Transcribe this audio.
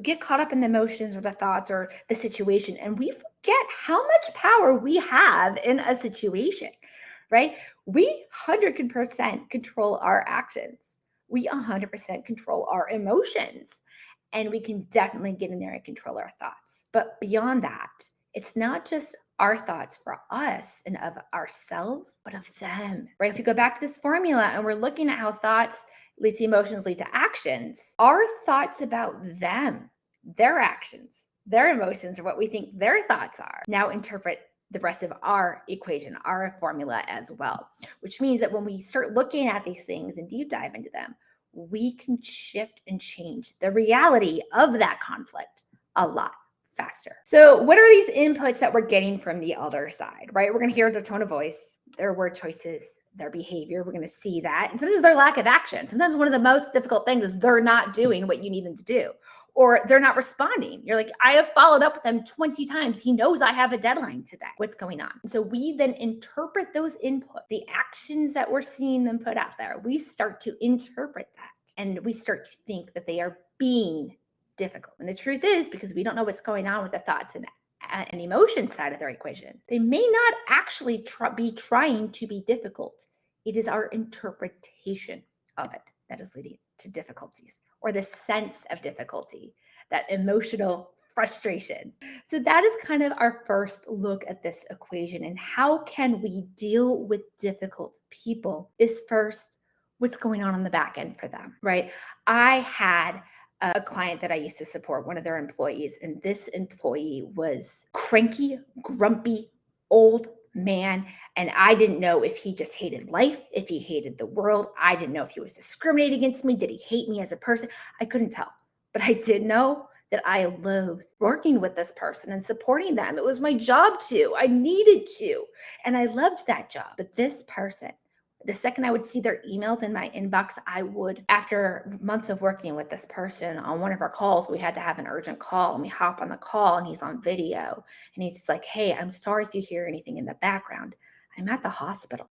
get caught up in the emotions or the thoughts or the situation, and we forget how much power we have in a situation, right? We 100% control our actions. We 100% control our emotions. And we can definitely get in there and control our thoughts. But beyond that, it's not just our thoughts for us and of ourselves, but of them, right? If you go back to this formula and we're looking at how thoughts lead to emotions, lead to actions, our thoughts about them, their actions, their emotions, or what we think their thoughts are, now interpret the rest of our equation, our formula as well, which means that when we start looking at these things and deep dive into them, we can shift and change the reality of that conflict a lot faster. So, what are these inputs that we're getting from the other side, right? We're going to hear their tone of voice, their word choices, their behavior. We're going to see that. And sometimes their lack of action. Sometimes one of the most difficult things is they're not doing what you need them to do, or they're not responding. You're like, I have followed up with him 20 times. He knows I have a deadline today. What's going on? So we then interpret those inputs, the actions that we're seeing them put out there. We start to interpret that, and we start to think that they are being difficult. And the truth is, because we don't know what's going on with the thoughts and emotion side of their equation, they may not actually be trying to be difficult. It is our interpretation of it that is leading to difficulties, or the sense of difficulty, that emotional frustration. So that is kind of our first look at this equation. And how can we deal with difficult people is first what's going on the back end for them, right? I had a client that I used to support, one of their employees, and this employee was cranky, grumpy, old man. And I didn't know if he just hated life, if he hated the world. I didn't know if he was discriminating against me. Did he hate me as a person? I couldn't tell. But I did know that I loathed working with this person and supporting them. It was my job to. I needed to. And I loved that job. But this person, the second I would see their emails in my inbox, I would, after months of working with this person on one of our calls, we had to have an urgent call, and we hop on the call and he's on video and he's like, hey, I'm sorry if you hear anything in the background. I'm at the hospital.